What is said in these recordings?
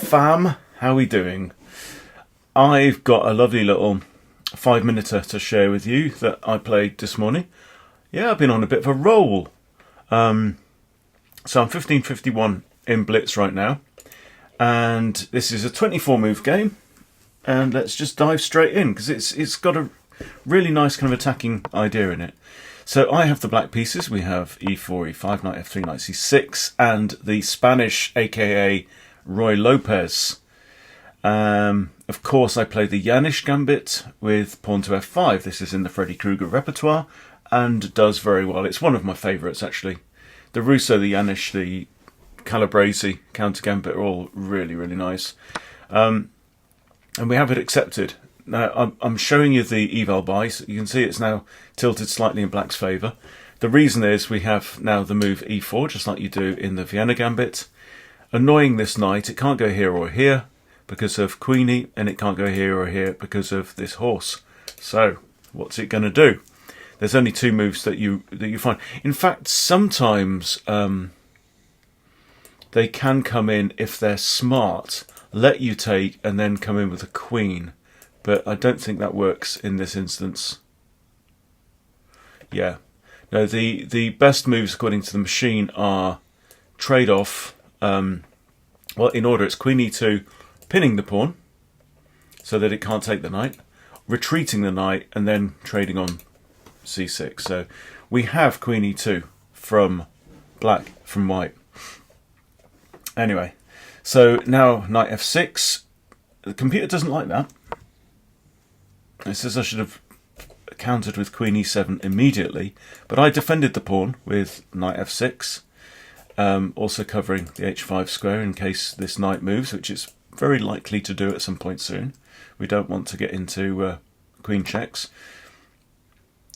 fam, how we doing? I've got a lovely little 5-minute to share with you that I played this morning. Yeah, I've been on a bit of a roll. So I'm 1551 in Blitz right now, and this is a 24 move game, and let's just dive straight in because it's got a really nice kind of attacking idea in it. So I have the black pieces. We have e4, e5, knight f3, knight c6, and the Spanish, aka Roy Lopez. Of course, I played the Jaenisch Gambit with pawn to f5. This is in the Freddy Krueger repertoire and does very well. It's one of my favourites, actually. The Russo, the Jaenisch, the Calabrese counter gambit are all really, really nice. And we have it accepted. Now, I'm showing you the eval by, so you can see it's now tilted slightly in black's favour. The reason is we have now the move e4, just like you do in the Vienna Gambit. Annoying this knight, it can't go here or here because of queenie, and it can't go here or here because of this horse. So, what's it going to do? There's only two moves that you find. In fact, sometimes they can come in if they're smart, let you take, and then come in with a queen. But I don't think that works in this instance. Yeah. No, the best moves according to the machine are trade-off. Well, in order, it's queen e2, pinning the pawn so that it can't take the knight, retreating the knight, and then trading on c6. So we have queen e2 from black, from white. Anyway, so now knight f6. The computer doesn't like that. It says I should have countered with queen e7 immediately, but I defended the pawn with knight f6, also covering the h5 square in case this knight moves, which it's very likely to do at some point soon. We don't want to get into queen checks.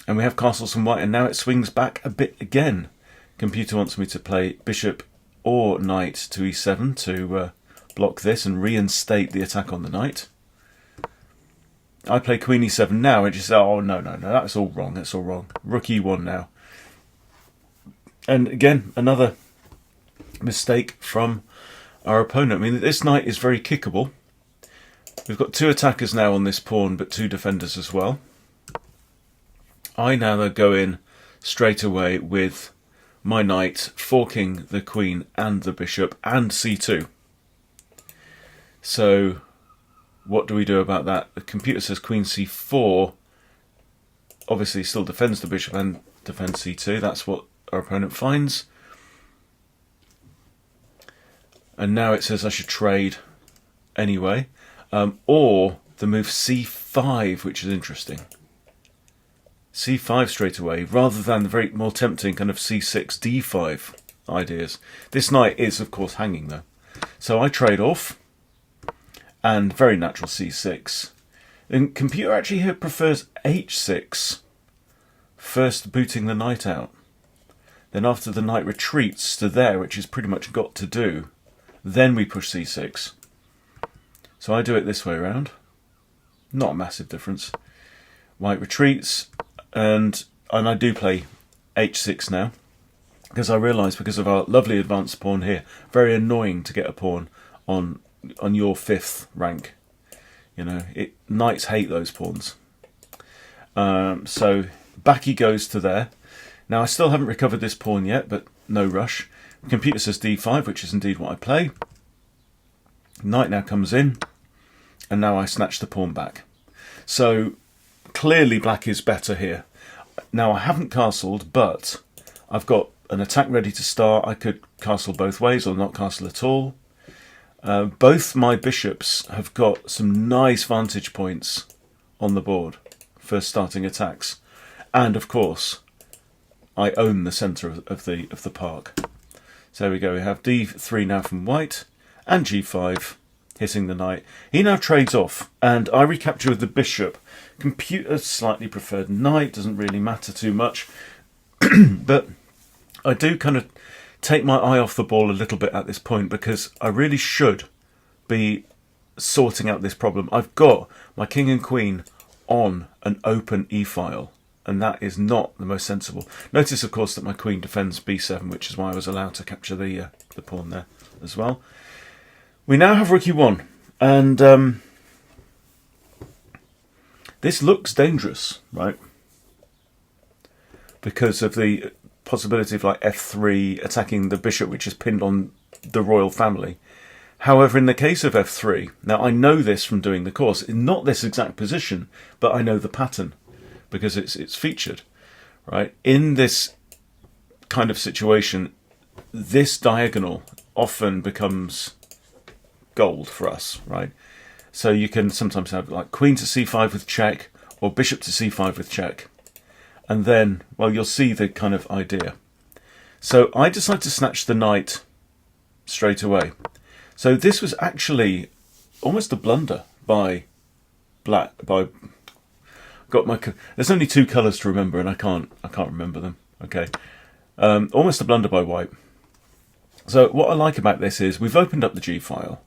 And we have castles from white, and now it swings back a bit again. Computer wants me to play bishop or knight to e7 to block this and reinstate the attack on the knight. I play queen e7 now, and just say, oh, no, that's all wrong, that's all wrong. Rook e1 now. And again, another mistake from our opponent. I mean, this knight is very kickable. We've got two attackers now on this pawn, but two defenders as well. I now go in straight away with my knight forking the queen and the bishop and c2. So what do we do about that? The computer says queen c4 obviously still defends the bishop and defends c2. That's what our opponent finds. And now it says I should trade anyway. Or the move c5, which is interesting. c5 straight away, rather than the very more tempting kind of c6, d5 ideas. This knight is, of course, hanging though. So I trade off, and very natural c6. And computer actually here prefers h6, first booting the knight out. Then after the knight retreats to there, which is pretty much got to do, then we push c6. So I do it this way around. Not a massive difference. White retreats, and I do play h6 now, because I realise, because of our lovely advanced pawn here, very annoying to get a pawn on your 5th rank. You know, knights hate those pawns. So back he goes to there. Now I still haven't recovered this pawn yet, but no rush. The computer says d5, which is indeed what I play. Knight now comes in, and now I snatch the pawn back. So clearly black is better here. Now I haven't castled, but I've got an attack ready to start. I could castle both ways or not castle at all. Both my bishops have got some nice vantage points on the board for starting attacks, and of course I own the centre of the park. So there we go. We have d3 now from white, and g5 hitting the knight. He now trades off, and I recapture with the bishop. Computer slightly preferred knight, doesn't really matter too much, but I do kind of take my eye off the ball a little bit at this point, because I really should be sorting out this problem. I've got my king and queen on an open e-file, and that is not the most sensible. Notice, of course, that my queen defends b7, which is why I was allowed to capture the pawn there as well. We now have rook e1, and this looks dangerous, right? Because of the possibility of like f3 attacking the bishop, which is pinned on the royal family. However, in the case of f3, now I know this from doing the course, not this exact position, but I know the pattern because it's featured, right? In this kind of situation, this diagonal often becomes gold for us, right? So you can sometimes have like queen to c5 with check, or bishop to c5 with check. And then, well, you'll see the kind of idea. So I decided to snatch the knight straight away. So this was actually almost a blunder by black. There's only two colours to remember, and I can't remember them. Okay, almost a blunder by white. So what I like about this is we've opened up the G file.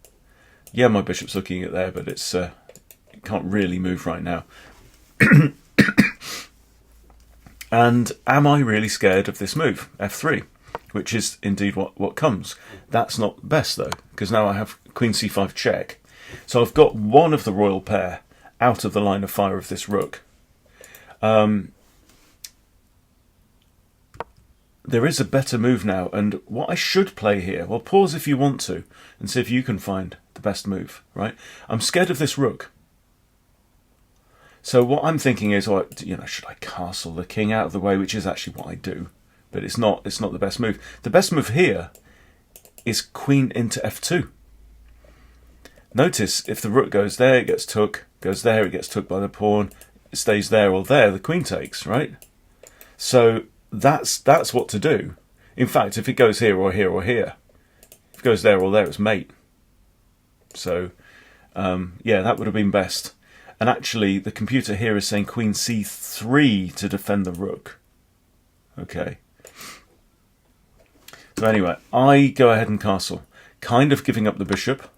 Yeah, my bishop's looking at there, but it can't really move right now. And am I really scared of this move, f3, which is indeed what comes? That's not best, though, because now I have queen c5 check. So I've got one of the royal pair out of the line of fire of this rook. There is a better move now, and what I should play here, well, pause if you want to, and see if you can find the best move, right? I'm scared of this rook. So what I'm thinking is, well, should I castle the king out of the way, which is actually what I do, but it's not the best move. The best move here is queen into f2. Notice if the rook goes there, it gets took, goes there, it gets took by the pawn, it stays there or there, the queen takes, right? So that's what to do. In fact, if it goes here or here or here, if it goes there or there, it's mate. So yeah, that would have been best. And actually, the computer here is saying queen c3 to defend the rook. Okay. So anyway, I go ahead and castle, kind of giving up the bishop,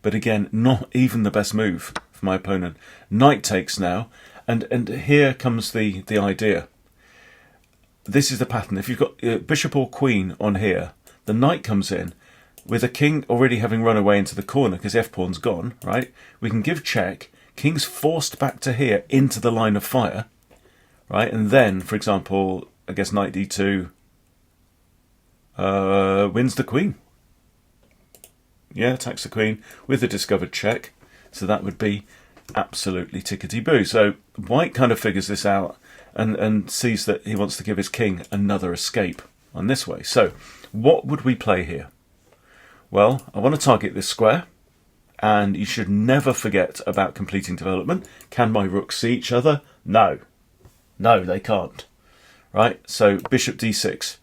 but again, not even the best move for my opponent. Knight takes now, and here comes the idea. This is the pattern. If you've got bishop or queen on here, the knight comes in, with the king already having run away into the corner because the f-pawn's gone, right? We can give check. King's forced back to here into the line of fire, right? And then, for example, I guess knight d2 wins the queen. Yeah, attacks the queen with the discovered check. So that would be absolutely tickety-boo. So white kind of figures this out and sees that he wants to give his king another escape on this way. So what would we play here? Well, I want to target this square. And you should never forget about completing development. Can my rooks see each other? No. No, they can't. Right? So bishop d6.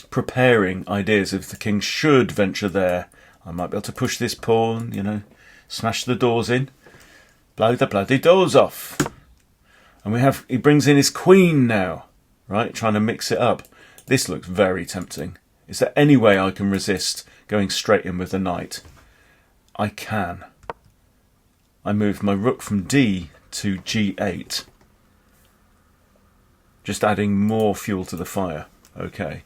Preparing ideas if the king should venture there. I might be able to push this pawn, smash the doors in. Blow the bloody doors off. And he brings in his queen now. Right? Trying to mix it up. This looks very tempting. Is there any way I can resist going straight in with the knight? I can. I moved my rook from D to G8. Just adding more fuel to the fire. Okay.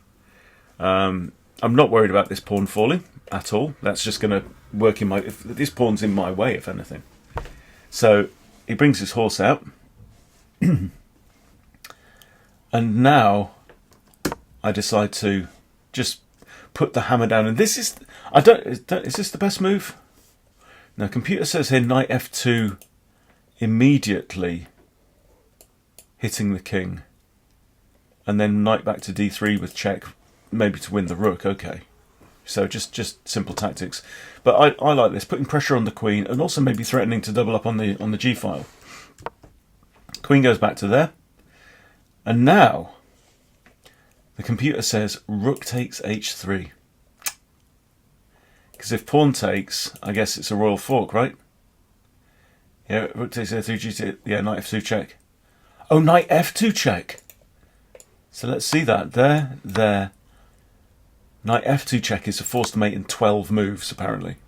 I'm not worried about this pawn falling at all. That's just going to work this pawn's in my way, if anything. So he brings his horse out. And now I decide to just put the hammer down. And this is, is this the best move? Now, computer says here knight f2 immediately hitting the king. And then knight back to d3 with check, maybe to win the rook. Okay. So just simple tactics. But I like this, putting pressure on the queen and also maybe threatening to double up on the g file. Queen goes back to there. And now the computer says rook takes h3. Because if pawn takes, I guess it's a royal fork, right? Yeah, rook takes f3, g2, yeah, knight f2 check. Oh, knight f2 check. So let's see that. There. Knight f2 check is a forced mate in 12 moves, apparently.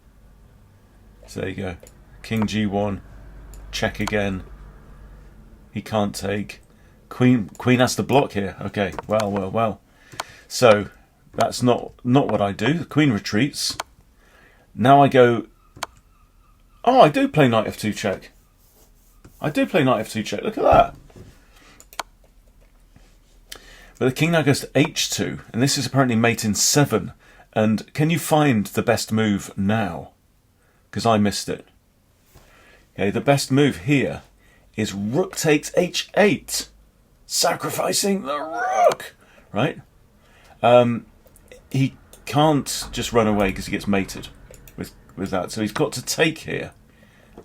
So there you go. King g1, check again. He can't take. Queen has to block here. Okay, well. So that's not what I do. The queen retreats. Now I go... Oh, I do play knight f2 check. I do play knight f2 check. Look at that. But the king now goes to h2, and this is apparently mate in 7. And can you find the best move now? Because I missed it. Okay, the best move here is rook takes h8, sacrificing the rook, right? He can't just run away because he gets mated with that, so he's got to take here.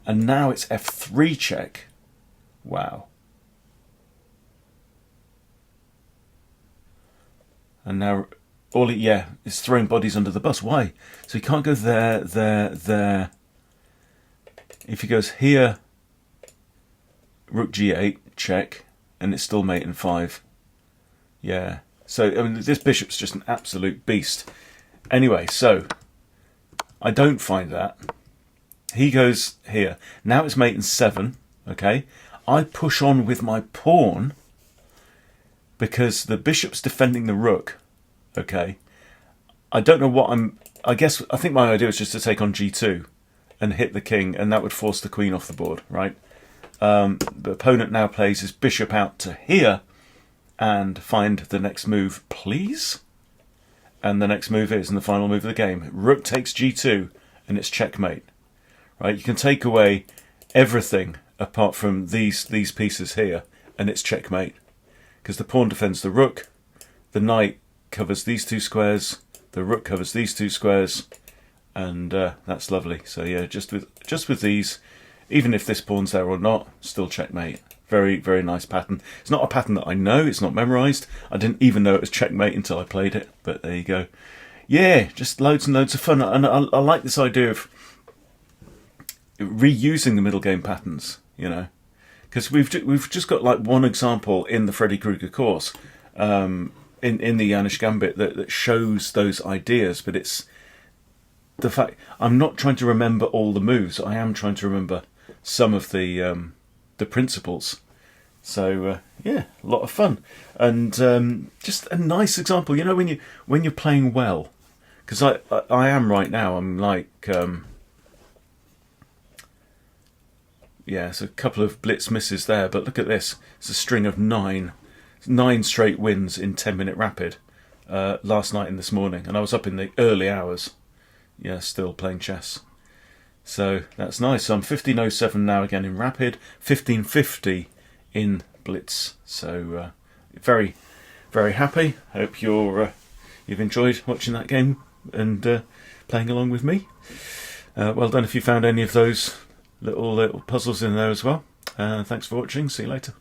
And now it's f3 check. Wow. And now is throwing bodies under the bus. Why? So he can't go there, there, there. If he goes here, rook g8, check, and it's still mate in 5. Yeah. So, I mean, this bishop's just an absolute beast. Anyway, so, I don't find that. He goes here. Now it's mate in 7, okay? I push on with my pawn because the bishop's defending the rook, okay? I don't know what I think my idea is just to take on g2 and hit the king, and that would force the queen off the board, right? The opponent now plays his bishop out to here and find the next move, please. And the next move is, and the final move of the game, rook takes g2, and it's checkmate. Right? You can take away everything apart from these pieces here, and it's checkmate. Because the pawn defends the rook, the knight covers these 2 squares, the rook covers these 2 squares, and that's lovely. So yeah, just with these, even if this pawn's there or not, still checkmate. Very, very nice pattern. It's not a pattern that I know, it's not memorised. I didn't even know it was checkmate until I played it, but there you go. Yeah, just loads and loads of fun. And I like this idea of reusing the middle game patterns, you know. Because we've just got like one example in the Freddy Krueger course, in the Jaenisch Gambit that shows those ideas, but it's the fact I'm not trying to remember all the moves. I am trying to remember some of the principles. So yeah, a lot of fun, and just a nice example. You know, when you're playing well, because I am right now. I'm like yeah, it's a couple of blitz misses there, but look at this. It's a string of 9 straight wins in 10-minute rapid last night and this morning, and I was up in the early hours. Yeah, still playing chess. So that's nice. So I'm 15.07 now again in rapid, 15.50 in blitz. So very, very happy. Hope you've enjoyed watching that game and playing along with me. Well done if you found any of those little puzzles in there as well. Thanks for watching. See you later.